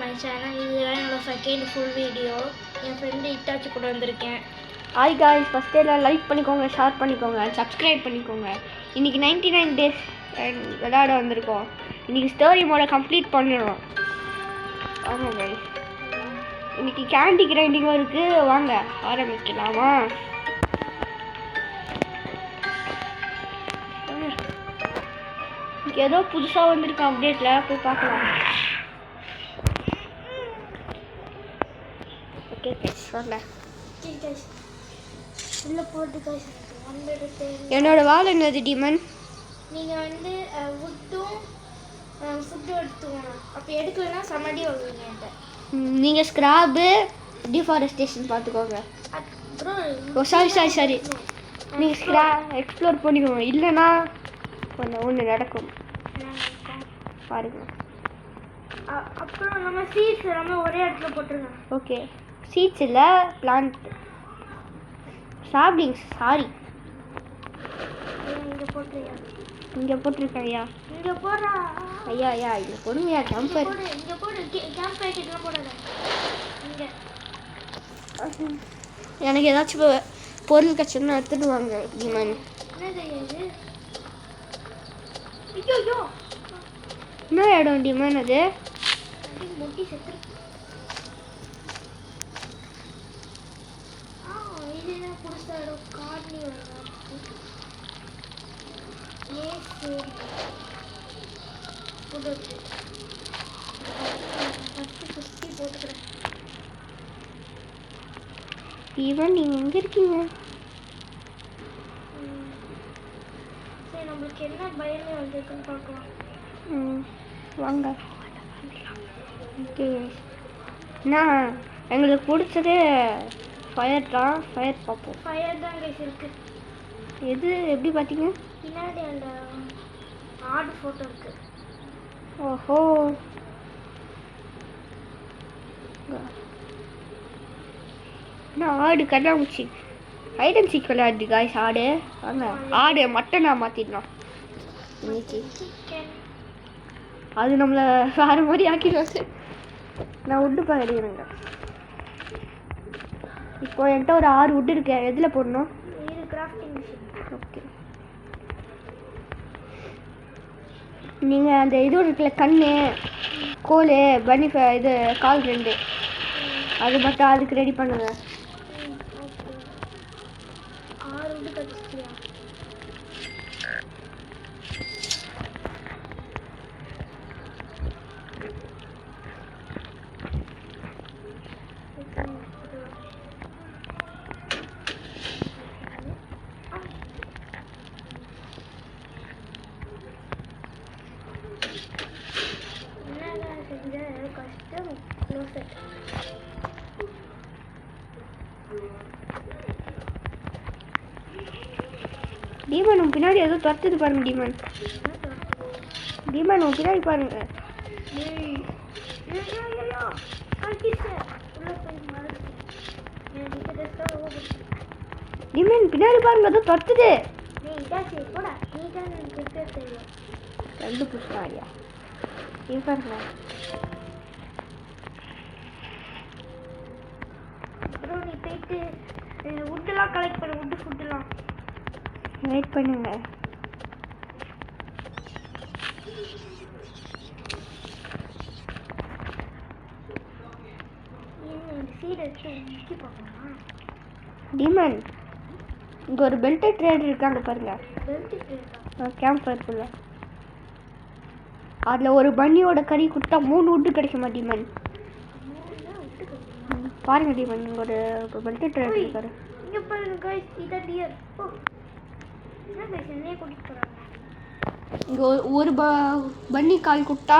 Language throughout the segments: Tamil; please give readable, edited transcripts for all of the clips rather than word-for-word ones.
My channel. இதுதான் என்னோட செகண்ட் ஃபுல் வீடியோ. என் ஃப்ரெண்டு இட்டாச்சி கூட வந்திருக்கேன். ஹாய் காய்ஸ், ஃபஸ்ட்டு எல்லாம் லைக் பண்ணிக்கோங்க, ஷேர் பண்ணிக்கோங்க, சப்ஸ்கிரைப் பண்ணிக்கோங்க. இன்றைக்கி 99 days விளையாட வந்திருக்கோம். இன்றைக்கி ஸ்டோரி மோட கம்ப்ளீட் பண்ணிடுவோம். வாங்க காய்ஸ், இன்றைக்கி கேண்டி கிரைண்டிங்கும் இருக்குது. வாங்க ஆரம்பிக்கலாமா? ஏதோ புதுசாக வந்திருக்கேன் அப்டேட்டில், போய் பார்க்கலாம். ஓகே கைஸ், வாங்க. உள்ள போட்டு கைஸ் என்னோட வால் என்னது டீமன்? நீங்கள் வந்து ஃபுட்டும் எடுத்துக்கோங்க. அப்போ எடுக்கலைன்னா சமடி வருவீங்க என்கிட்ட. நீங்கள் ஸ்க்ராப்பு டிஃபாரஸ்டேஷன் பார்த்துக்கோங்க. அப்புறம் சாரி நீங்கள் எக்ஸ்ப்ளோர் பண்ணிக்கோங்க, இல்லைன்னா ஒன்று நடக்கும் பாருங்க. அப்புறம் நம்ம சீட்ஸ் எல்லாமே ஒரே இடத்துல போட்டுருங்க. ஓகே, சீட்ஸ் இல்லை, பிளான்ட் சாப்லிங்ஸ். சாரி, இங்கே போட்டுருங்க. இங்கே போட்டிருக்கேன் ஐயா. இங்கே போடுறா ஐயா ஐயா, இங்கே பொறுமையா கேம்பர். இங்கே போடு கேம்ப் பேக்கெட்லாம் போடாத. இங்கே எனக்கு ஏதாச்சும் பொருள் கட்சின்னா எடுத்துட்டு வாங்க டீமன். என்னது இது? ஐயோ என்ன இடம் டீமன் அது? முட்டி செத்து. இதுதான் புதுசா இடம். கார்னி போட்டுக்கிறேன். ஈவன் நீங்கள் எங்கே இருக்கீங்க? சரி, நம்மளுக்கு என்ன பயமே வந்திருக்குன்னு பார்க்கலாம். வாங்க. ஓகே, நான் எங்களுக்கு பிடிச்சதே ஃபயர் தான். ஃபயர் பார்ப்போம். ஃபயர் தான் கைஸ் இருக்கு. எது எப்படி பார்த்தீங்க? பின்னாடி அந்த ஆடு ஃபோட்டோ இருக்கு. ஓஹோ, நான் ஆடு கண்ணாமூச்சி ஹைட் அண்ட் சீக் விளையாடுது காய்ஸ். ஆடு வாங்க, ஆடு மட்டனா மாற்றிடலாம் இன்னைக்கு. அது நம்மளை வேறு மாதிரி ஆக்கிடுவாங்க. நான் உட்டு பகடிக்கிறேங்க. இப்போ என்கிட்ட ஒரு 6 உட்டு இருக்கு. எதில் போடணும்? இது கிராஃப்டிங் மிஷின். ஓகே, நீங்கள் அந்த இது இருக்குல்ல, கண்ணு கோல் பனி இது கால் 2 அது மட்டும் அதுக்கு ரெடி பண்ணுங்க. ஓகே, 6 உட்டு கட்டிச்சியா? டீமன் உன் பின்னாடி ஏதோ துரத்துது பாருங்க. டீமன் உன் பின்னாடி பாருங்க. டீமன் பின்னாடி பாருங்க, ஏதோ துரத்துது. ரெண்டு புஷ்டாரியா நீ பாருங்க. அப்புறம் நீ போயிட்டு உட்டெல்லாம் கலெக்ட் பண்ண. உட்டு ஃபுட்டெல்லாம் வெயிட் பண்ணுங்க. டீமன் இங்கே ஒரு பெல்ட் ட்ரேடர் இருக்காங்க பாருங்க. கேம்ப் இருக்குல்ல, அதில் ஒரு பன்னியோட கறி கொடுத்தா 3 உட்டு கிடைக்குமா டீமன்? பாருங்க டீமன், இங்கே ஒரு பெல்ட் ட்ரேடர் இருக்காரு. இங்கே பாருங்க गाइस, இதான் டியர். என்ன गाइस என்னைய கூட்டிட்டு போறாங்க. இங்கே ஒரு பன்னி கால் கொடுத்தா,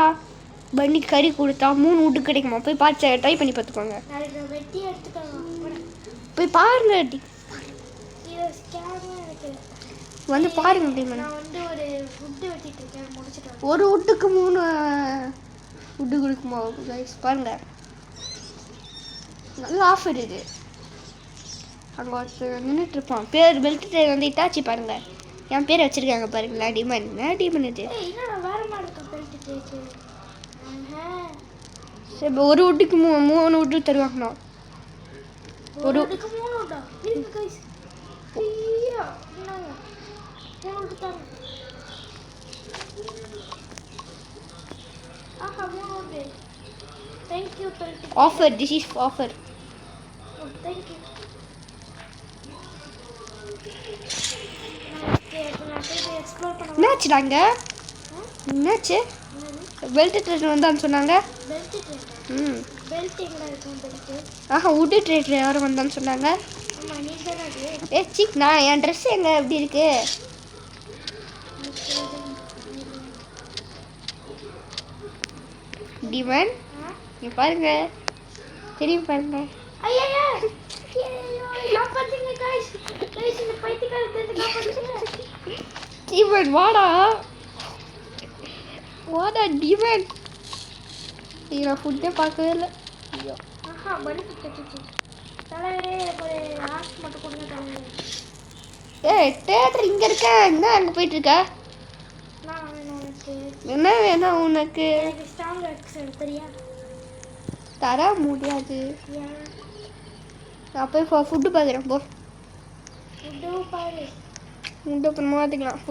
பன்னி கறி கொடுத்தா 3 உட்டு கிடைக்குமா? போய் பார்த்து ட்ரை பண்ணி பார்த்துக்கோங்க. நாளைக்கு வெட்டி எடுத்துக்கலாம். போய் பாருங்க. இது ஸ்கேமா இருக்கு. வந்து பாருங்க டீமன். நான் வந்து ஒரு ஃபுட் வெட்டிட்டு இருக்கேன், முடிச்சிட்டேன். ஒரு உட்டுக்கு 3 உட்டு கொடுக்குமா गाइस? பாருங்க, நல்ல ஆஃபர் இது. அங்கே ஒருத்தர் நின்றுட்டு இருப்பான், பேர் பெல்ட் ட்ரேடர் வந்து இட்டாச்சி பாருங்க. என் பேர் வச்சிருக்காங்க பாருங்களா. டீமன், என்ன டீமன் இது? வேற மாதிரி இருக்கு பெல்ட் ட்ரேடர். சரி இப்போ ஒரு வுட்டுக்கு 3 வுட்டு தருவாங்கண்ணா. ஒரு இதுக்கு 3 உண்டா? இருங்க கைஸ். ஐயா என்னங்க 3 உண்டு தாங்க. ஆஹா 3 உண்டு. Thank you 20. Offer, this is offer. O thank you. Okay இப்போ நான் போய் எக்ஸ்ப்ளோர் பண்ணலாம். என்னாச்சுடா இங்கே? என்னாச்சு? பெல்ட் ட்ரேடர் வந்தான்னு சொன்னாங்க. Belt trader. ம். பெல்ட் எங்கடா இருக்கும் பெல்ட்? ஆஹா வுட்டு ட்ரேடர் யாரும் வந்தான்னு சொன்னாங்க. ஆமா நீ தானே அது. ஏ சி நான் என் ட்ரெஸ் எங்க எப்படி இருக்கு? டிமன் நீ பாருங்க, தெரியும் பாருங்க. ஐயா ஐயோ காப்பாத்துங்க गाइस. गाइस இந்த பைத்தியக்காரத்தை காப்பாத்துங்க. டிமன் வாடா, வாடா டிமன். நான் ஃபுட்டே பார்க்கவே இல்லை. ஐயோ ஆஹா பலி பிடிச்சிச்சு. தலைவரே ஒரு ஆஸ் மட்டும் கொடுங்க தலைவரே. ஏய் தேட்டர் இங்கே இருக்க, என்ன அங்கே போயிட்டு இருக்க? நான் வேணும் உனக்கு. என்ன வேணும் உனக்கு? எனக்கு ஸ்ட்ராங் எக்ஸல் தெரியா? தர முடியாது. ஏன்? நான் போய் ஃபுட்டு பார்க்குறேன் போ. ஃபுட்டு பாரு. ஃபுட்டு அப்புறமா பார்த்துக்கலாம்.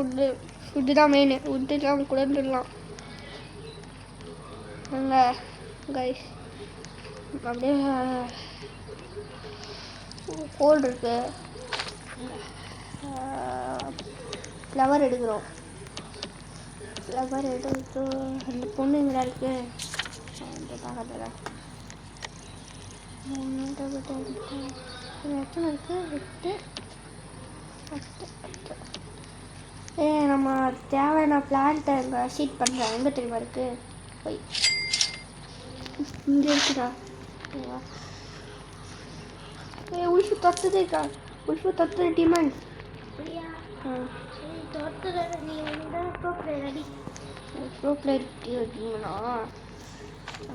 ஃபுட்டு தான் மெயின். ஃபுட்டுலாம் கூட இருந்துடலாம். அங்கே கைஸ் அப்படியே கோல்டு இருக்கு. ஃப்ளவர் எடுக்கிறோம். ஃப்ளவர் எடுத்து அந்த பொண்ணு இங்கே இருக்கு பார்க்கல. எத்தனை இருக்கு? 8. நம்ம தேவையான பிளான்ட்டை இங்கே சீட் பண்ணுறேன். எங்கே தெரியுமா இருக்கு? போய் இங்கே இருக்குதா? உல்ஃபு தொத்துதுக்கா. உல்ஃபு தொத்துது டிமாண்ட். அப்படியா? சரி தோத்துற நீ வந்து ப்ரோ பிளேயர் அடி. ப்ரோ பிளேயர் டீமனா?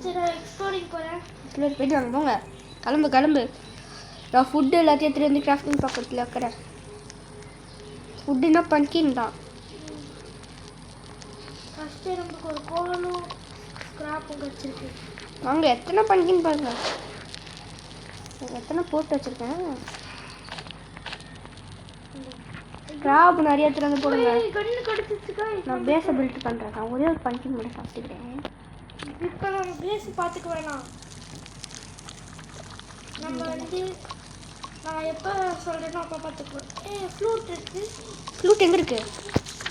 சரி எக்ஸ்ப்ளோரிங் போகிறேன். எக்ஸ்ப்ளோர் போயிட்டு வாங்க போங்க. கிளம்பு. நான் ஃபுட்டு எல்லாத்தையும் எடுத்துகிட்டு வந்து கிராஃப்டிங் பக்கத்தில் வைக்கிறேன். ஃபுட்டுன்னா பங்கின் தான். ஃபஸ்ட்டு நமக்கு ஒரு கோலும் ஸ்க்ராப்பும் கிடச்சிருக்கு. வாங்க எத்தனை பங்கின் பாருங்க. எத்தனை போட்டு வச்சுருக்கேன். ஸ்க்ராப் நிறைய எடுத்துகிட்டு வந்து போடுங்க. கண்ணு கடிச்சிச்சுக்கா. நான் பேஸை பில்ட் பண்ணுறேன். நான் ஒரே ஒரு பங்கின் மட்டும் சாப்பிட்டுக்கிறேன். இப்போ நம்ம பேஸ் பார்த்துக்க வேணாம். நம்ம வந்து நான் எப்போ சொல்கிறேனோ அப்போ பார்த்துக்குவோம். ஃப்ளூட் இருக்குது. ஃப்ளூட் எங்கே இருக்குது?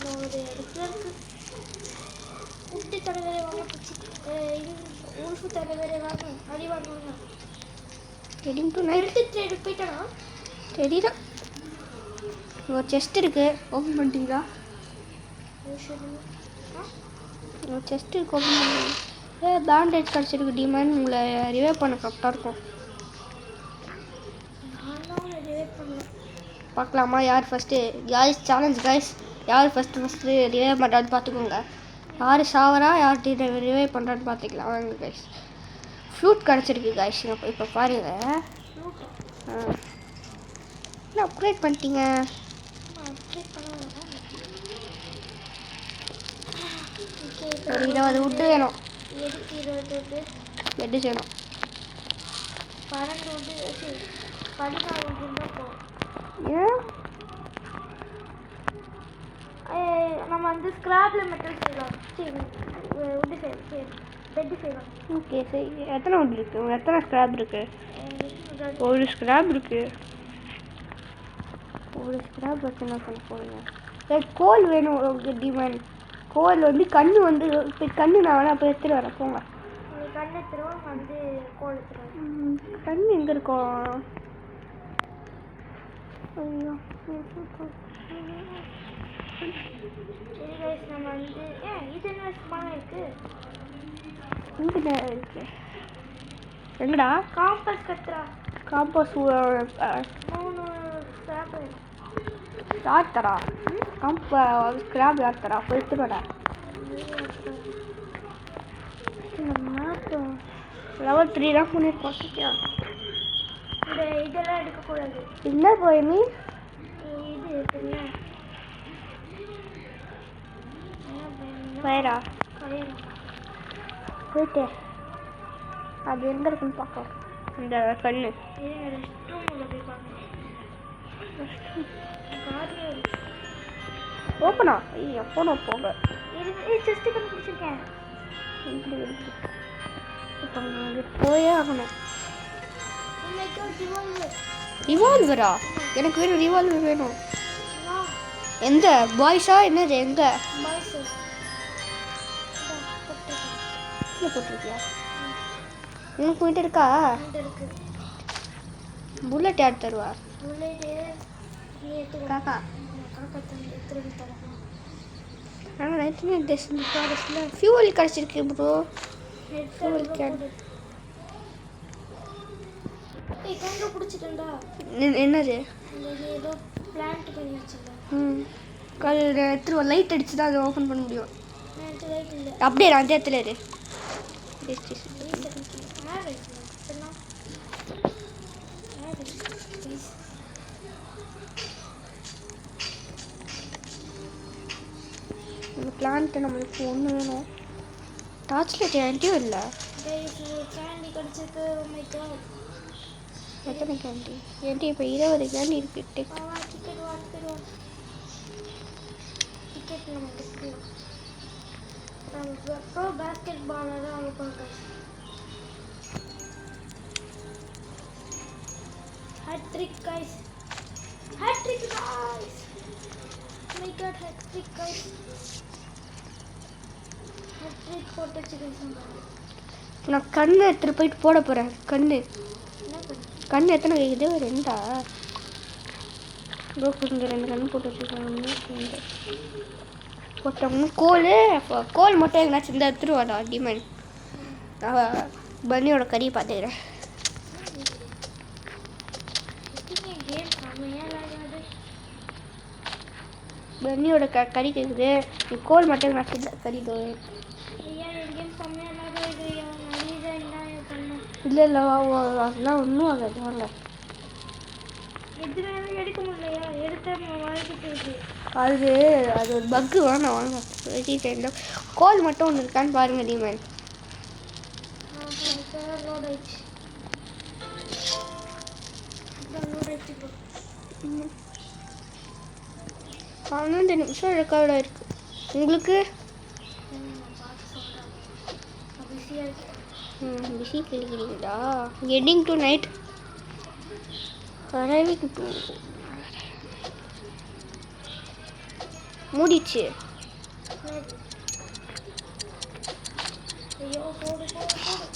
ஒரு இடத்துல இருக்குது. உட்டு தலைவரே வாங்க பிடிச்சி. உல்ஃபு தலைவரே வாங்க அடி வாங்குவாங்க. Heading to night. ட்ரேடு போயிட்டானா? தெரியல. ஒரு செஸ்ட் இருக்குது, ஓப்பன் பண்ணிட்டீங்களா? ஒரு செஸ்ட் இருக்குது, ஓப்பன் பண்ணிட்டீங்க. பேண்டேஜ் கிடச்சிருக்கு டிமாண்ட். உங்களை ரிவைவ் பண்ண கரெக்டாக இருக்கும். பார்க்கலாமா யார் ஃபஸ்ட்டு? Guys challenge guys. யார் ஃபஸ்ட்டு ரிவைவ் பண்ணுறான்னு பார்த்துக்கோங்க. யார் சாவரா யார் ரிவைவ் பண்ணுறான்னு பார்த்துக்கலாம். வாங்க காய்ஸ். ஃப்ளூட் கிடச்சிருக்கு காய்ஸ். இப்போ பாருங்க. என்ன அப்கிரேட் பண்ணிட்டீங்க? ஒரு 20 வுட்டு வேணும். எதுக்கு 20 வுட்டு? பெட்டு செய்யணும். 12 வுட்டு 14 வுட்டு தான் போகும். ஏன்? நம்ம வந்து ஸ்க்ராப்பில் மெட்டல் செய்யலாம். சரி வுட்டு செய்யலாம். பெட்டு செய்யலாம். ஓகே சரி. எத்தனை வுட் இருக்குது? எத்தனை ஸ்க்ராப் இருக்குது? ஒரு ஸ்க்ராப் இருக்குது. ஒரு ஸ்க்ராப் வச்சு என்ன பண்ண போகிறீங்க? கோல் வேணும் டிமாண்ட். கோல் வந்து கண்ணு வந்து இப்போ கண்ணு நான் வேணா போய் எடுத்துகிட்டு வரேன். போங்க. கண்ணு எடுத்துருவோம் வந்து கோல் எடுத்துருவோம். கண் எங்கே இருக்கும்? ஐயோ சரி கைஸ் நம்ம வந்து இது என்ன சும்மா இருக்குது? இங்கே இருக்கு. எங்கடா? காம்பஸ் கத்துறா. காம்பஸ் 3 ஸ்க்ராப் யார் தரா? ஸ்க்ராப் யார் தரா? போய் எடுத்துட்டு வரா. லெவல் 3 தான் பண்ணியிருக்கோம். இதெல்லாம் எடுக்கக்கூடாது. என்ன போய் நீ இது இருக்குல்ல ஃபயரா? ஃபயர் போயிட்டு அது எங்கே இருக்குன்னு பார்க்கலாம். இந்த கண்ணு ரெஸ்ட் ரூமில் போய் பார்க்கணும். காரியம் ஓப்பனா எப்போ நான் போக செஸ்ட்டு கண்டுபிடிச்சிருக்கேன். இப்போ அது போயே ஆகணும். ரிவால்வர் ரிவால்வரா? எனக்கு வேணும், ரிவால்வர் வேணும். எந்த பாய்ஸா? என்னது எங்க பாய்ஸ் கீழே போட்டிருக்கியா? உனக்கு போயிட்டு இருக்கா? இருக்கு. புல்லட் யார் தருவா? புல்லட்டு நீ எடுத்துக்கோ. காக்கா காக்கா தந்து எடுத்துகிட்டு தரேன். ஆனால் நைட்டு டெஸ்ட் ஃபாரஸ்ட்டில் ஃபியூவல் கிடச்சிருக்கு ப்ரோ. ஃபியூவல் கேன் கண்டுபிடிச்சிட்டேன்டா. என்னது? ஏதோ பிளான்ட் பண்ணி வச்சுருந்தேன். கல் எடுத்துருவா. லைட் அடிச்சு தான் அதை ஓப்பன் பண்ண முடியும். லைட் இல்லை. அப்படியே நான் இடத்துல இரு. இந்த பிளான்ட்டு நம்மளுக்கு ஒன்று வேணும். டார்ச் லைட் என்கிட்டயும் இல்லை. கேண்டி கிடச்சிருக்கு. எத்தனை கேண்டி? என்கிட்ட இப்போ 20 கேண்டி இருக்கு. டிக்கெட் நம்ம எடுத்துக்கலாம். ப்ரோ பேஸ்கெட் பாலர் தான் அவங்க பார்க்க. Hat-trick guys. Hat-trick guys. My god hat-trick guys. Hat-trick போட்டு வச்சுக்கேன். நான் கண்ணு எடுத்துகிட்டு போயிட்டு போட போகிறேன். கண்ணு என்ன பண்ணு? கண்ணு எத்தனை கேட்குது? ஒரு 2 ப்ரோ கொஞ்சம் 2 கண்ணு போட்டு வச்சுருக்காங்க. போட்டோம்னா கோல் மட்டும் எங்கேனாச்சும் இந்த எடுத்துருவாடா டிமன். நான் பன்னியோட கறியை பார்த்துக்கிறேன். பன்னியோட கறி கேட்குது. நீ கோல் மட்டும் எங்கேனாச்சும் கறி தோ. இல்லை இல்லை அதெல்லாம் ஒன்றும் ஆகாது. வாங்க எடுக்க முடியலையா? எடுத்த வாழ்க்கை அது ஒரு பக்கு. வேணாம் வாங்க. வெட்டிட்டு கோல் மட்டும் ஒன்று இருக்கான்னு பாருங்க டிமன். பன்னெண்டு நிமிஷம் ரெக்கார்ட் ஆயிருக்கு. உங்களுக்கு பிஸி கிடைக்கிறீங்களா? Getting to night arriving to மூடிச்சு. ஐயோ போடு போடு போடு.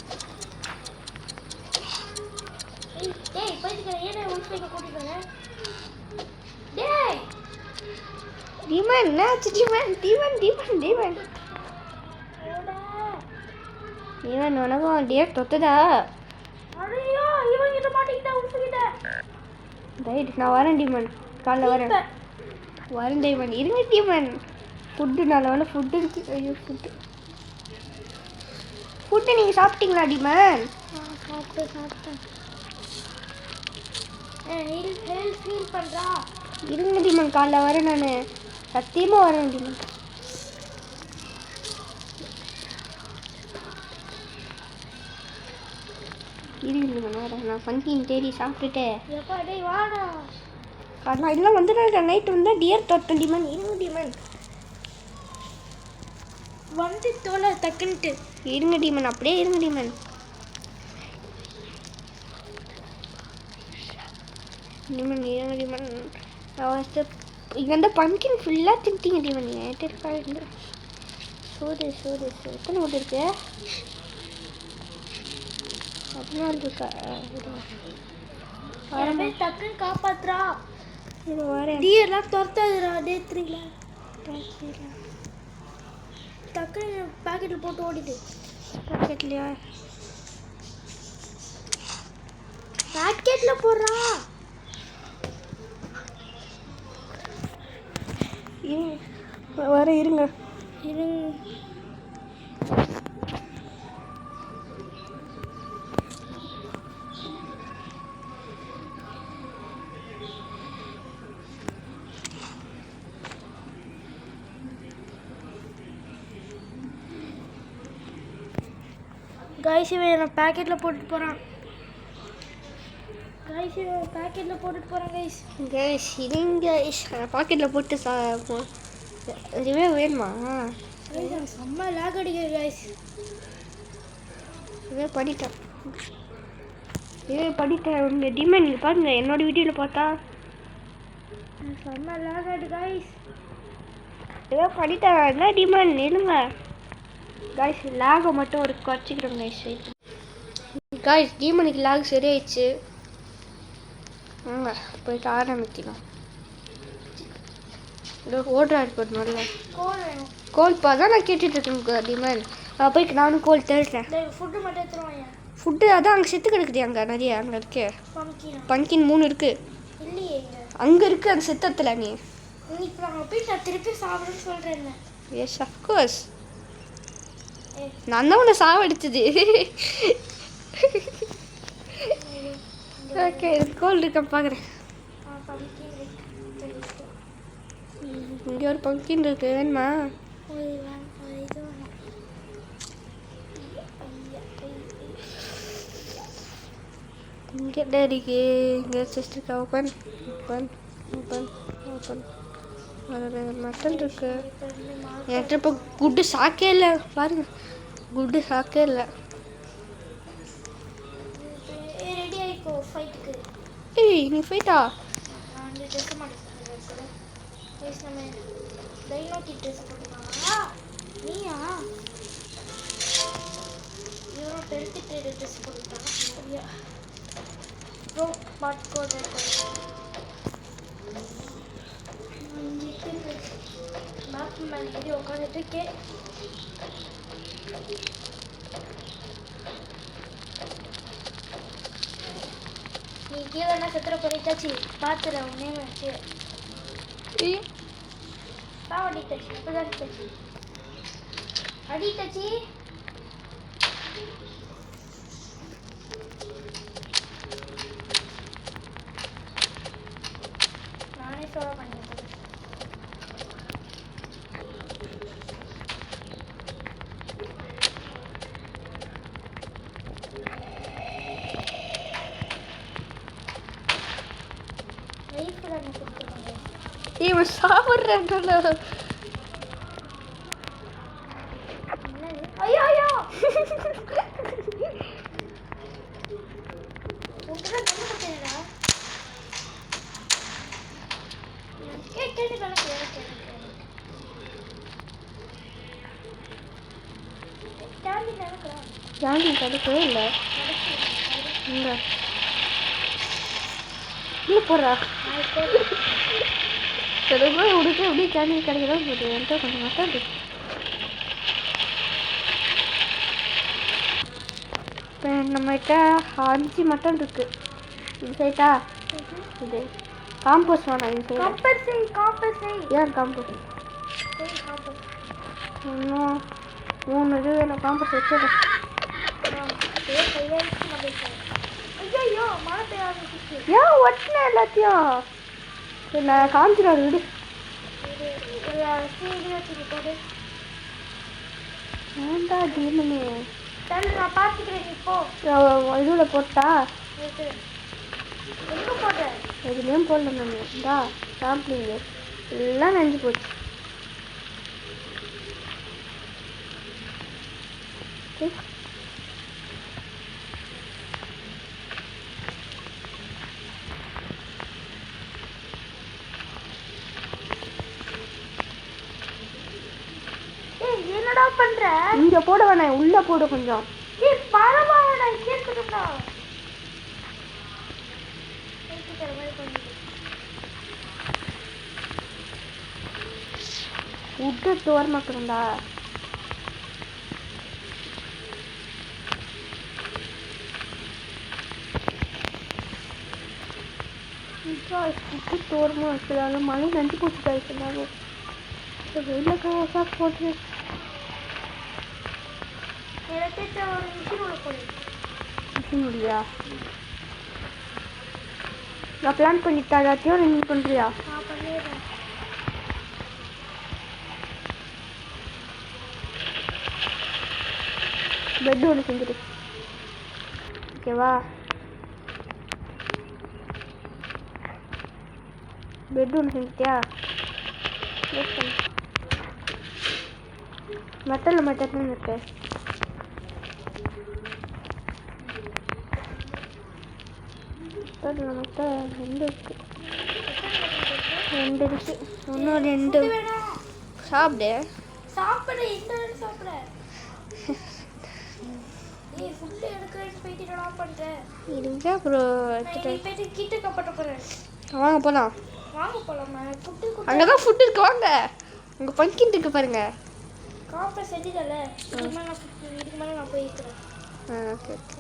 டேய் போயிட்டு ஏன்னா உள்ஃபைக்கு கூட்டிட்டு வரேன். டேய் டிமன் என்னாச்சு? டிமன் டிமன் டிமன் டிமன் டிமன் உனக்கும் டியர் தொத்துதா? ஐயோ இவன் கிட்ட மாட்டிக்கிட்டா உள்ஃபைக்கிட்ட. ரைட் நான் வரேன் டிமன். காலைல வரேன். வரேன் டிமன். இருங்க டிமன். ஃபுட்டு நல்ல ஃபுட்டு இருக்கு. ஐயோ ஃபுட்டு நீங்கள் சாப்பிட்டீங்களா டிமன்? சாப்பிட்டேன். ஹெல்த் ஃபீல் பண்ணுறா. இருங்க டிமன் காலைல வரேன். நான் சத்தியமாக வரேன் டிமன். இருங்க வரேன். நான் பங்கிங் தேடி சாப்பிட்டுட்டு எப்பா டேய் வாடா. நான் இதெல்லாம் வந்து நான் நைட்டு வந்தால் டியர் தொட்டேன் டிமன். இருங்க டிமன். வந்து தோலை டக்குன்ட்டு. இருங்க டிமன். அப்படியே இருங்க டிமன். டிமன் இருங்க டிமன். இங்கே வந்து பம்கின் ஃபுல்லாக தின்ட்டீங்க டிமன். ஏன்ட்டு இருக்கா? சோறு எத்தனை ஓட்டு இருக்கு? அதனால இருக்கா? டக்குன்னு காப்பாத்துறா. இது வரேன். டியர்லாம் துரத்தாதுடா. டே 3ல டக்குன்னு பாக்கெட்டில் போட்டு ஓடிட்டு. பாக்கெட்லையா? பாக்கெட்டில் போடுறா. வரேன் இருங்க. கைஸ் இவன் பேக்கெட்டில் போட்டுட்டு போகிறான். கைஸ் இவன் பேக்கெட்டில் போட்டுட்டு போகிறான். கைஸ் இதுங்க பாக்கெட்டில் போட்டு இதுவே வேணுமா? செம்ம லேக் அடிக்குது கைஸ். இதே படிட்டேன் உங்கள் டிமாண்ட் நீங்கள் பாருங்கள் என்னோடய வீடியோவில் பார்த்தா செம்ம லேக் அடி கைஸ். ஏதோ பண்ணிட்டேன் என்ன டிமாண்ட் நிலுங்க காய்ஸ். லேகை மட்டும் ஒரு குறைச்சிக்கிறோம் காய்ஸ். டிமாண்டுக்கு லேக் சரியாயிடுச்சு. வாங்க போயிட்டு ஆரம்பிக்கலாம். ஓடுறாரு போடணும்ல கோல் தான் நான் கேட்டுட்டு இருக்கேன் டிமாண்ட். போயிட்டு நானும் கோல் தேடுறேன். ஃபுட்டு மட்டும் எடுத்துருவாங்க. ஃபுட்டு அதான் அங்கே செத்து கிடக்குது. அங்கே நிறைய அங்கே இருக்கு பம்கின் 3 இருக்கு. இல்லையே அங்கே இருக்கு அந்த செத்தத்தில். நீ இன்னைக்கு நாங்கள் போய் நான் திருப்பி சாப்பிடுன்னு சொல்கிறேன். எஸ் அஃப்கோர்ஸ் நான் தான் உன்னை சாவடிச்சது. ஓகே கோல் இருக்கேன் பார்க்குறேன். இங்கே ஒரு பம்கின் இருக்கு வேணுமா? இங்கே டேடிக்கு இங்கே சிஸ்டருக்கு ஓப்பன் மட்டன் இருக்கு. என்கிட்ட இப்போ குட்டு சாக்கே இல்லை பாருங்க. குட்டு சாக்கே இல்லை. ரெடி ஆகிக்கோ ஃபைட்டுக்கு. ஏய் நீ ஃபைட்டா? நான் வந்து ட்ரெஸ் மாட்டேன். நம்ம டைனோக்கி ட்ரெஸ் போட்டுருக்காங்களா? நீயா இவரும் பெருத்து ட்ரெஸ் போட்டுருக்காங்க. ப்ரோ பாட் கோட் மேப் மேலே ஏறி உட்காந்துட்டு இருக்கேன். நீ கீழே செத்துற போயிட்டாச்சு பார்த்துறேன். உன்னே வச்சு அடித்தாச்சு. இப்போதான் அடித்தாச்சு. அடித்தாச்சு. நானே சோழ பண்ணிட்டேன். இவன் சாப்பிட்றேன். ஐயோ ஐயோ ஜாண்டி கிடைக்கவே இல்லை. இங்கே போடுறா ரொம்ப உடுக்கு எப்படி ஜாண்டி கிடைக்கிறோம் போட்டு என்கிட்ட கொஞ்சம் மட்டன் இருக்கு. இப்போ நம்மகிட்ட 5 மட்டன் இருக்கு. இது சைட்டா இது காம்போஸ் வேணாம். இது ஏன் காம்போஸ் இன்னும் 3 இது வேணும். காம்போஸ் வச்சிடுறேன். ஏன் ஒட்டின எல்லாத்தையும் நான் காமிச்சிடாரு விடு. வேண்டா டீமனு நான் பார்த்துக்கிறேன். இப்போ இதில் போட்டா எங்கே போட்டேன்? எதுலேயும் போடல நான். இந்தா சாம்பிளிங்கு எல்லாம் நஞ்சு போச்சு. என்னடா பண்ற? இங்க போட வேணாம், உள்ள போட கொஞ்சம். பரவாயில்ல கேட்குதுடா. உட்டு தோற மாட்டேன்டா. உட்டு தோரமா வச்சுதாங்க. மழை நஞ்சு போச்சு காய்ச்சினாங்க. வெயில காசா போட்டு மிஷின் முடியா? நான் பிளான் பண்ணிட்டா எல்லாத்தையும் நீ பண்றியா? பெட் ஒன்று செஞ்சுட்டு ஓகேவா? பெட் ஒன்று செஞ்சிட்டியா? மெட்டல் மெட்டல் இருக்கு. நமக்கு 2 இருக்கு. 2 இருக்கு. இன்னும் 2 சாப்பிடு. சாப்பிடு இந்த சாப்பிட. ஏய் ஃபுட் எடுக்கறேன்னு போயிட்டு என்ன பண்ற? இருங்க ப்ரோ. போயிட்டு கிட்ட கப்பட்ட போறேன். வாங்க போலாம். வாங்க போலாமா? ஃபுட் அங்கதான் ஃபுட் இருக்கு வாங்க. உங்க பங்கின் இருக்கு பாருங்க. காப்பை செஞ்சிடல. இதுக்கு மேலே நான் போயிருக்கிறேன். Okay okay.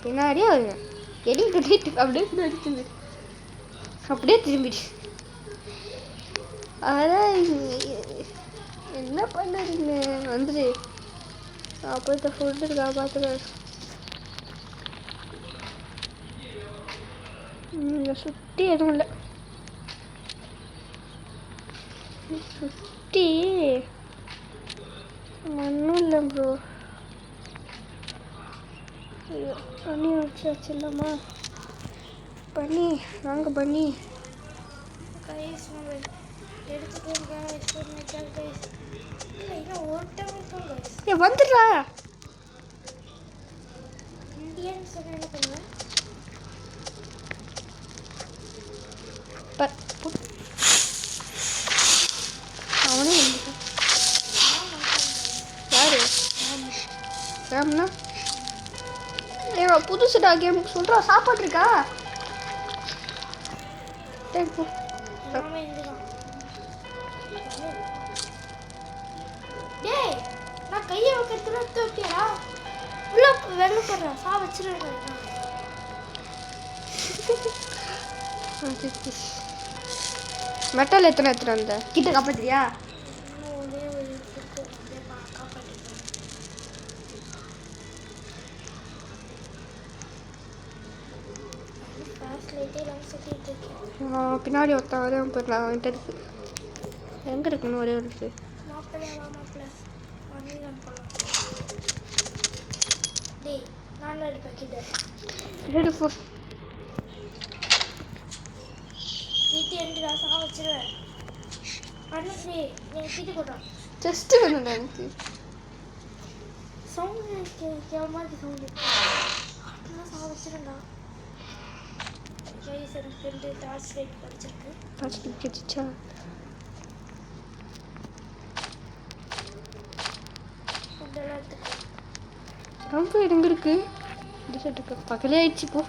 பின்னாடியே வருங்க எடி கட்டிட்டு அப்படியே பின்னாடி அப்படியே திரும்பிடுச்சு. அதான் என்ன பண்ணுறீங்க வந்துடு. போயிட்டு ஃபுட்டு இருக்கா பார்த்துக்க. இங்கே சுற்றி எதுவும் இல்லை. சுற்றி ஒன்றும் இல்லை ப்ரோ. ஐயோ பண்ணி வச்சிடலாமா? பண்ணி வாங்க பண்ணி கைஸ் எடுத்துக்கோங்க. ஏ வந்துடுறா. இந்தியன் சொன்ன என்ன பண்ணுவேன்? அவனே யாரு கேம்னா? ஏங்க புதுசுடா கேம் சொல்கிறா. சாப்பாடு இருக்கா? டேய் நான் கையை வைக்கிறதுல தூக்கியா உள்ள வெள்ள போடுறேன். சா வச்சிருக்கேன். மெட்டல் எத்தனை வந்த கிட்ட காப்பாத்திரியா? பின்னாடி ஒருத்தன் போயிடலாம். அவன்கிட்ட இருக்கு. எங்கே இருக்குன்னு ஒரே ஒரு இருக்கு. ஜஸ்ட் வேணும் எனக்கு சவுண்ட் கேவலமா இருக்கு. சவுண்ட் சா வச்சிருந்தா டார்ச் லைட் படிச்சிருக்கு. டார்ச் லைட் கிடைச்சா? ரொம்ப எங்க இருக்கு? இந்த செட்டுக்கு பக்கலே ஆயிடுச்சு. போ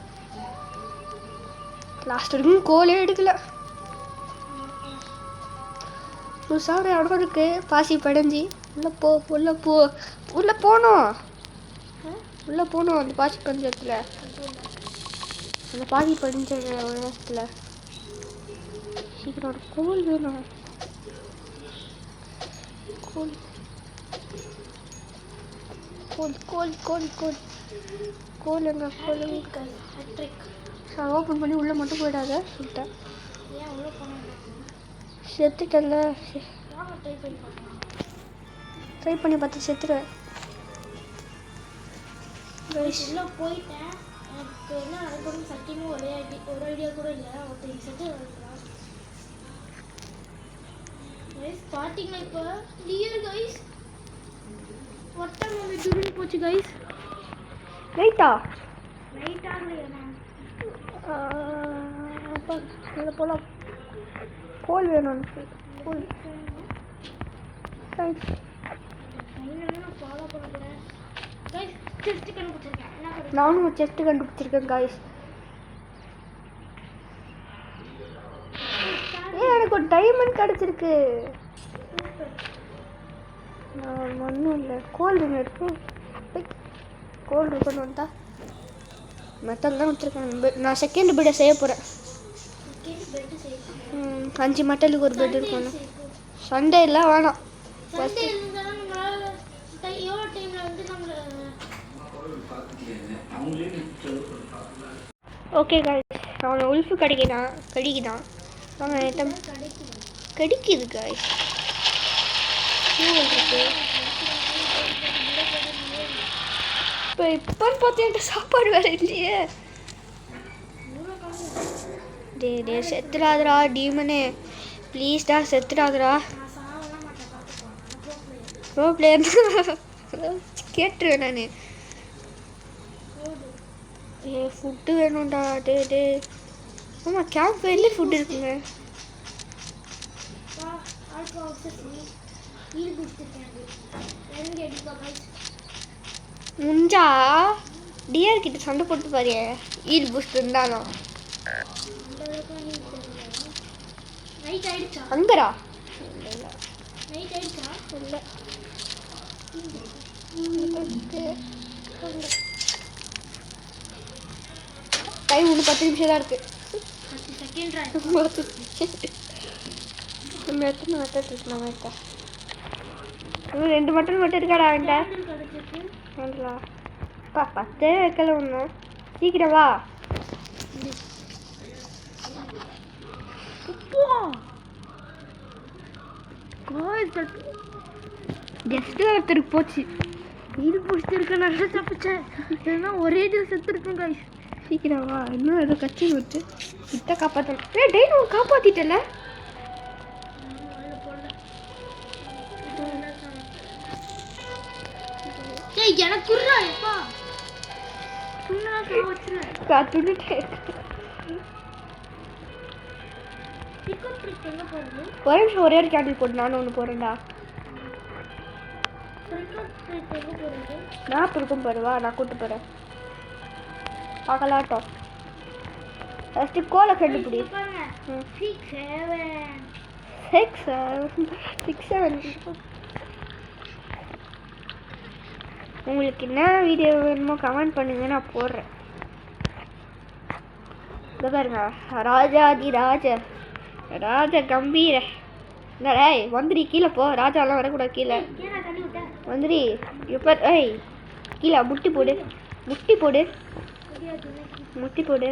லாஸ்ட் வரைக்கும் கோலே எடுக்கல. புதுசாக இடம் இருக்கு. பாசி படைஞ்சி உள்ள போ உள்ள போ உள்ள போகணும். உள்ள போகணும். அந்த பாசி பஞ்சத்தில் அந்த பாசி படிஞ்ச இடத்துல சீக்கிரம் ஒரு கோல் வேணும். கோல் கோல் கோல் கோல் கோல் கோல் எங்க கோல் ஓப்பன் பண்ணி உள்ளே மட்டும் போயிடாத சொல்லிட்டேன். செத்துட்டல. ட்ரை பண்ணி பார்த்து செத்துடுவேன். போயிட்டேன். எனக்கு என்ன நடக்கணும்னு சத்தியமாக ஒரு ஐடியா கூட இல்லை. ஒருத்தர் செத்து பார்த்தீங்களா? இப்போ கிளியர் கைஸ். ஒட்டம் வந்து துருங்கி போச்சு கைஸ். ரைட்டா ரைட் ஆகலையா? அப்போ இதை போகலாம். கோல் வேணும் எனக்கு. கோல் கைஸ் ஃபாலோ பண்ண போகிறேன் கைஸ். செஸ்ட் கண்டுபிடிச்சிருக்கேன். நானும் செஸ்ட் கண்டுபிடிச்சிருக்கேன் கைஸ். எனக்கு ஒரு டைமண்ட் கிடச்சிருக்கு. நான் ஒன்றும் இல்லை. கோல் ஒன்று இருக்கு. கோல் இருக்குன்னு வந்தா மெட்டல் தான் வச்சுருக்கேன். நான் செகண்ட் பெட்டை செய்ய போகிறேன். 5 மெட்டலுக்கு ஒரு பெட் இருக்கணும். சண்டே இல்லை வேணாம். ஓகே கைஸ் அவனை உல்ஃபு கடிக்குதான். அவன் கிடைக்குது கைஸ். இருக்கு இப்போன்னு பார்த்து என்கிட்ட சாப்பாடு வேற இல்லையே. டே செத்துடாதரா டீமனே, ப்ளீஸ்டா செத்துடாதரா. ப்ரோ பிளேயர் கேட்டுருவேன் நான். ஃபுட்டு வேணும்டா. டே ஆமாம், கேம்ப் ஃபயர்லேயே ஃபுட் இருக்குங்க. முஞ்சா டியர் கிட்ட சண்டை போட்டு பாரு, ஈல் பூஸ்ட் இருந்தாலும். அங்கரா இல்லை டைம் இன்னும் 10 நிமிஷம் தான் இருக்கு. நம்ம எத்தனை மட்டன் இருக்கு? நம்ம இருக்கா இன்னும் 2 மட்டன் மட்டும் இருக்காடா அவன்கிட்ட. 10 வைக்கல ஒன்றும். சீக்கிரம் வா. கெஸ்ட் ஒருத்தருக்கு போச்சு. இது பிடிச்சிருக்கு, நல்லா தப்பிச்சேன். இல்லைன்னா ஒரே இது செத்துருக்கும் காய்ஸ். சீக்கிரம் வா, இன்னும் ஏதோ கட்சி விட்டு கிட்ட காப்பாற்றணும். டெய்னோ காப்பாற்றிட்டல. எனக்கு ஒரே நிமிஷம், ஒரே ஒரு கேண்டில் போட்டு நானும் ஒன்று போகிறேன்டா. மேப் இருக்கும் பாருவா, நான் கூப்பிட்டு போகிறேன். பார்க்கலாட்டம். ஃபஸ்ட்டு கோலை கண்டுபிடி. 6 7 உங்களுக்கு என்ன வீடியோ வேணுமோ கமெண்ட் பண்ணுங்க, நான் போடுறேன். இதை பாருங்க, ராஜாதி ராஜ கம்பீர. என்னடா வந்துரி கீழே போ, ராஜாலாம் வரக்கூடாது கீழே. வந்துரி இப்போ கீழே முட்டி போடு. முட்டி போடு. முட்டி போடு.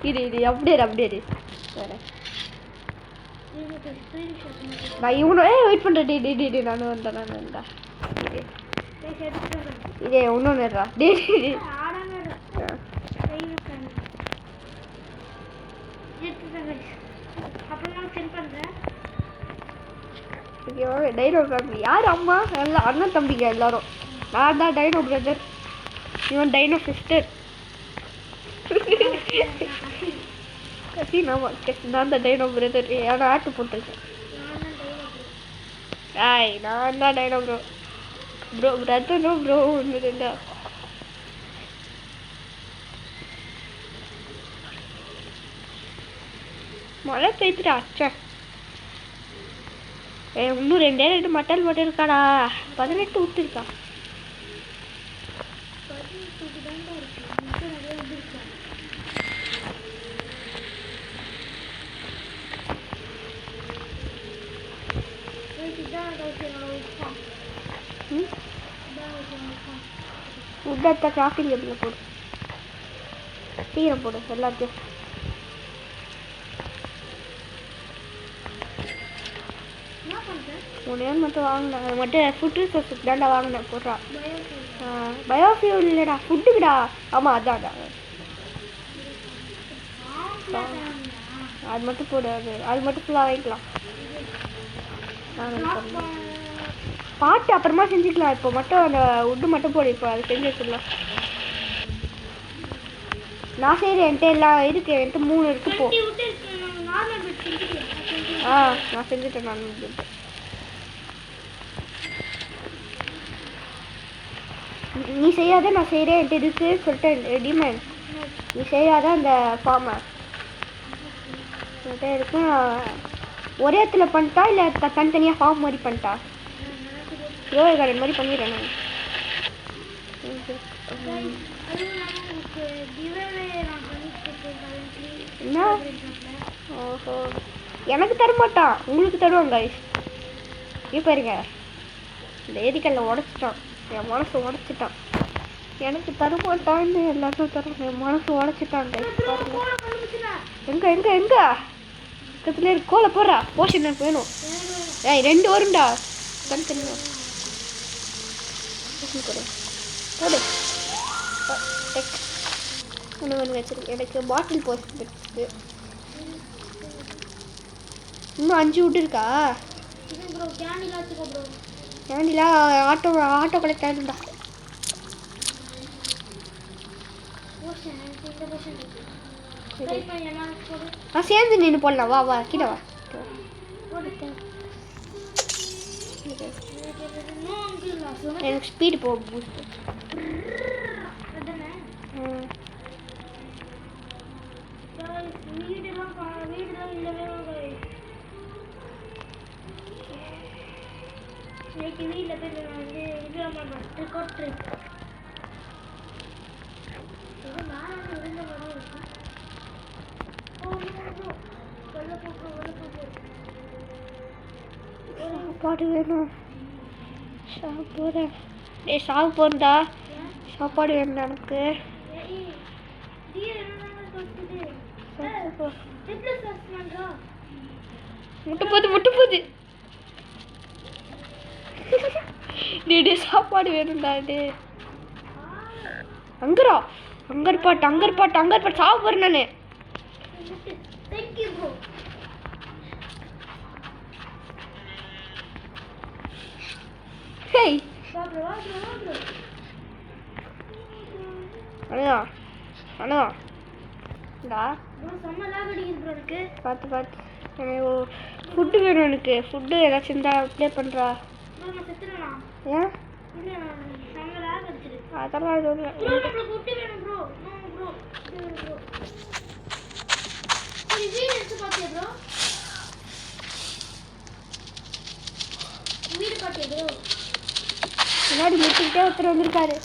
இது அப்படியே நான் இவனு வெயிட் பண்ணுறேன். டே நானும் வந்தேன். இதே இன்னொன்னுடா. டே டைனோ ஃபேமிலி யார்? அம்மா எல்லாம் அண்ணன் தம்பிங்க எல்லாரும். நான் தான் டைனோ பிரதர், இவன் டைனோ சிஸ்டர். நான் தான் டைனோ பிரதர். ஆனால் ஆட்டு போட்டிருக்கேன். நான் தான் டைனோ ப்ரோ பிரதரோ ப்ரோ ஒன்று ரெண்டா. மழை பெய்துடா. அச்சா இன்னும் 2 மட்டன் மட்டும் இருக்காடா. 18 விட்டுருக்கா. உட்டத்தை கிராஃபிங் டேபிளில் போடு. சீக்கிரம் போடு எல்லாத்தையும். ஒன்று மட்டும் வாங்கினேன். அது மட்டும் ஃபுட் ரிசோர்ஸுக்கு தாண்டா வாங்கினேன். போடுறா. பயோஃபியூல் இல்லைடா, ஃபுட்டுக்குடா. ஆமாம் அதான். அது மட்டும் போடு. அது மட்டும் ஃபுல்லாக வாங்கிக்கலாம். பாட்டு அப்புறமா செஞ்சுக்கலாம். இப்போ மட்டும் அந்த உட்டு மட்டும் போடு. இப்போ அது செஞ்சு வச்சுக்கலாம். நான் செய்கிறேன். என்கிட்ட எல்லாம் இருக்கு. என்கிட்ட 3 இருக்கு. போ. நான் செஞ்சுட்டேன். நான் நீ செய்யாத, நான் செய்கிறேன். என்கிட்ட இருக்கு சொல்லிட்டேன். டிமாண்ட் நீ செய்யாத அந்த ஃபார்மை என்கிட்ட இருக்கு. ஒரே இடத்துல பண்ணிட்டா இல்லை தனித்தனியாக ஃபார்ம் மாதிரி பண்ணிட்டா? யோகா கார்டன் மாதிரி பண்ணிடுறேன் நான். என்ன? ஓஹோ, எனக்கு தரமாட்டான், உங்களுக்கு தருவாங்க. இப்போ பாருங்க, இந்த ஏரிக்கல்ல உடச்சிட்டான். என் மனசை உடச்சிட்டான். எனக்கு தருமாட்டான்னு எல்லாத்தையும் தருவாங்க. என் மனசு உடச்சிட்டாங்க. எங்க எங்க எங்க பக்கத்துல இருக்கு. கோலை போடுறா. போஷன் எனக்கு வேணும். ஏய் 2 வரும்டா. தனித்தனியா போடு போடு. ஒன்று வச்சிருக்கு. எனக்கு பாட்டில் போஷன் இருக்கு. இன்னும் 5 விட்டுருக்கா. கேண்டிலாம் ஆட்டோ கலெக்ட் ஆகிடும்டா. சேர்ந்து நின்று போடலாம். வா வா கீழே வா. எனக்கு ஸ்பீடு போகும். பூஸ்ட் சாப்பாடு வேணும். சாப்பிட்றேன். டேய் சாப்பிட போறேன்டா. சாப்பாடு வேணும் எனக்கு. முட்டை போகுது. டே சாப்பாடு வேணும்டா. டே அங்கர்பாட்டு சாப்பிட போறேன் நானு. ஹேய் அண்ணா பார்த்து எனக்கு ஃபுட்டு வேணும். எனக்கு ஃபுட்டு ஏதாச்சும் இருந்தா ப்ளே பண்ணுறா. ஏன் அதெல்லாம் எதுவும் முன்னாடி முட்டிக்கிட்டே ஒருத்தர் வந்திருக்காரு.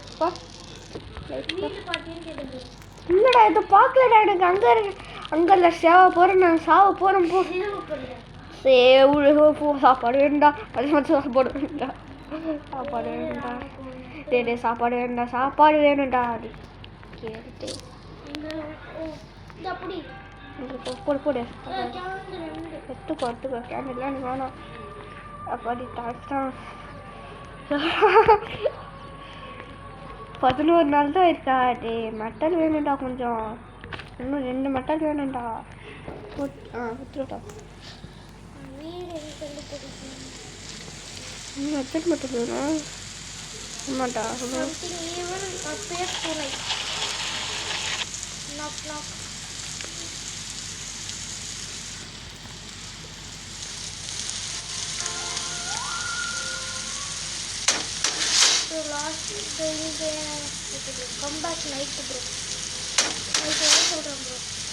இல்லடா இதை பார்க்கலடா. எனக்கு அங்கே சேவ போகிறேன். நான் சாவ போகிறேன். சாப்பாடு வேணும்டா. சாப்பாடு வேணும்டா. சாப்பாடு வேணும்டா. அப்படி கேட்டு போடு எடுத்துக்கோ. கேண்டெல்லாம் வேணாம். அப்படி தான் 11 நாள் தான் இருக்கா. டே மட்டன் வேணும்டா. கொஞ்சம் இன்னும் 2 மட்டன் வேணும்டா. விட்டுருட்டா. மட்டன் மட்டும் வேணும். ஆமாண்டா.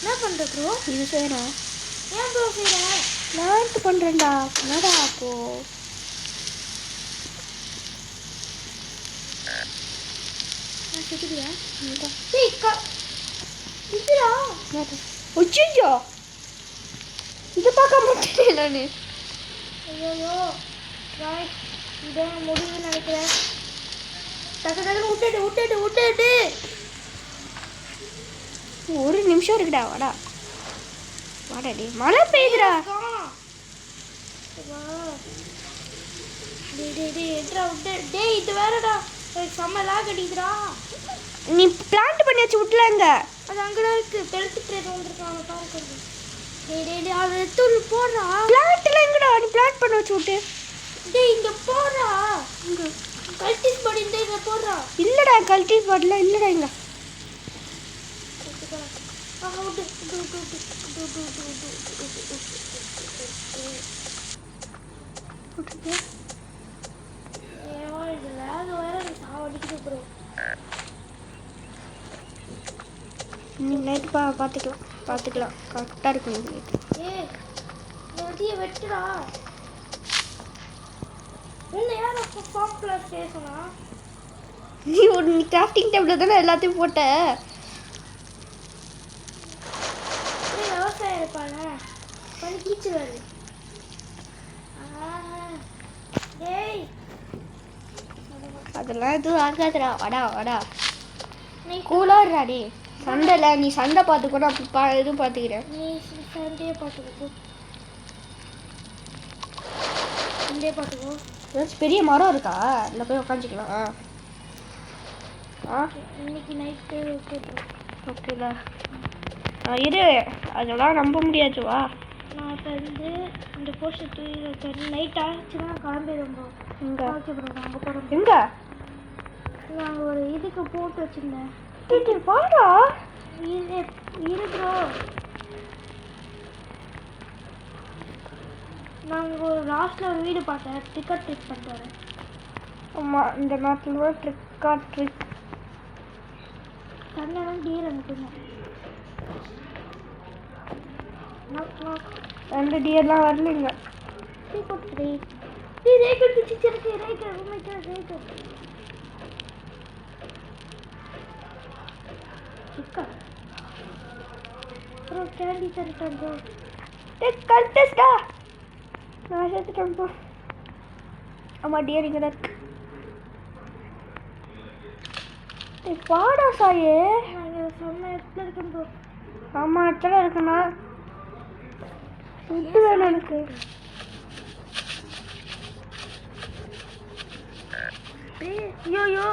என்ன பண்ற ப்ரோ? இது செய்யணும். ஏன் ப்ரோ செய்யற? நான் பண்றேன்டா. என்னடா அப்போ நான் செத்துறியா? டேய் இதுடா. ஒச்சியோ இது பார்க்க மாட்டேன் நானு. ஐயோ गाइस இதான் முடிவுன்னு நினைக்கிறேன். டக்கு விட்டுடு. ஒரு நிமிஷம் இருக்குடா. வாடா டே. மழை பெய்யுதுடா. டேய் இது வேறடா. செம்ம லாக் அடிக்குதுடா. நீ பிளான்ட் பண்ணியாச்சு விட்டலங்க. அது அங்கடா இருக்கு. பெல்ட் ட்ரேட் வந்திருக்காங்க பாருங்க. டேய் அது எடுத்து போடுறா. பிளான்ட்ல எங்கடா? நீ பிளான்ட் பண்ண வச்சு விட்டு. டேய் இங்க போடுறா. இங்க கல்டிஸ் பாடி இந்த போடுறா. இல்லடா கல்டிஸ் பாடில இல்லடா. இங்க நைட் பார்த்துக்கலாம். கரெக்டாக இருக்கும். வெட்டுடா. உன்னை யார் ஃபார்ம் பிளஸ் பேசுனா? நீ கிராஃப்டிங் டேபிள் தானே எல்லாத்தையும் போட்ட. விவசாயம் இருப்பானே பண்ணி கீச்சுவாரு. டேய் அதெல்லாம் எதுவும் ஆகாதுடா. வாடா நீ கூலாடுறா டே சண்டைல நீ சண்டை பார்த்துக்கோ நான் எதுவும் பார்த்துக்கிறேன். நீ சண்டையே பார்த்துக்கோ. சண்டையே பார்த்துக்கோ. ஏதாச்சும் பெரிய மரம் இருக்கா இல்லை போய் உட்காந்துக்கலாம்? இன்னைக்கு நைட்டு ஓகேடா இரு அதெல்லாம் நம்ப முடியாது வா. நான் இப்போ வந்து இந்த போஸ்டர் தூக்கி நைட் ஆச்சுன்னா கிளம்பிடுவோம். இங்கே ஓகே ப்ரோ நாங்கள் போகிறோம். எங்கே நாங்கள் ஒரு இதுக்கு போட்டு வச்சுருந்தேன். வாடா இரு ப்ரோ. நாங்கள் ஒரு லாஸ்ட்டில் ஒரு வீடு பார்த்தேன். டிக்கெட் ட்ரிக் பண்ணிட்டு வரேன். ஆமாம் இந்த மேப்பில் கூட ட்ரிக்கா ட்ரிக் சண்டைலாம் டீர் மட்டும்தான். ரெண்டு டியர்லாம் வரலைங்க. Candy தரட்டேன் bro. கண்டஸ்டா நான் சேர்த்துட்டேன் ப்ரோ. ஆமாம் டியர் இங்கே தான் இருக்கு. வாடா சாயே. நாங்கள் செம்ம இடத்துல இருக்கேன் ப்ரோ. ஆமாம் இடத்துல இருக்குண்ணா ஃபுட்டு வேணும் எனக்கு. ஐயோ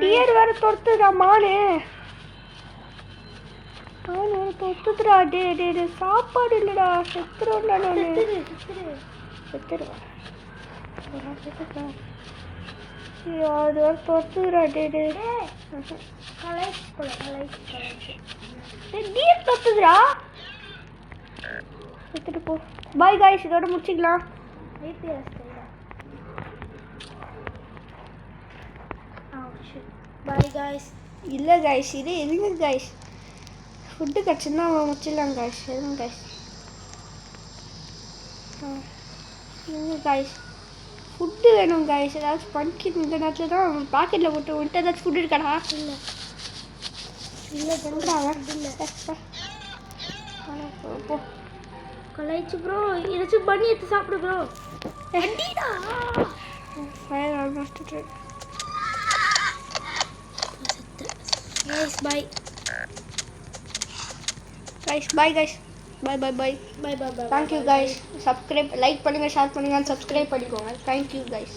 டியர் வேறு தொடுத்துடா மானு. மானு வேறு தொடுத்துடுறா. டே டே டே சாப்பாடு இல்லைடா செத்துருவேன்டா நான். செத்துருவேன் அது வேறு தொடுத்துடுறா. டே டே டியர் தொடுத்துதுடா. எடுத்துட்டு போ. பாய் காய்ஸ் இதோட முடிச்சிக்கலாம். Bye guys. இல்லை காய்ஸ் இது எதுங்க காய்ஸ் ஃபுட்டு கிடச்சுன்னா முடிச்சிடலாம் காய்ஸ். எதுங்க காய்ஸ் எதுங்க காய்ஸ் ஃபுட்டு வேணும் காய்ஸ். ஏதாச்சும் பண்ணிக்கிட்டு இந்த நேரத்தில் தான் பாக்கெட்டில் போட்டு விட்டு ஏதாச்சும் ஃபுட்டு இருக்காடா? இல்லை இல்லை இல்லை போ கலாய்ச்சி ப்ரோ. ஏதாச்சும் பண்ணி எடுத்து சாப்பிடு bro. Fire almost guys bye guys bye guys bye bye bye bye bye bye. thank you guys. subscribe like பண்ணுங்க ஷேர் பண்ணுங்க subscribe பண்ணிக்கோங்க. thank you guys.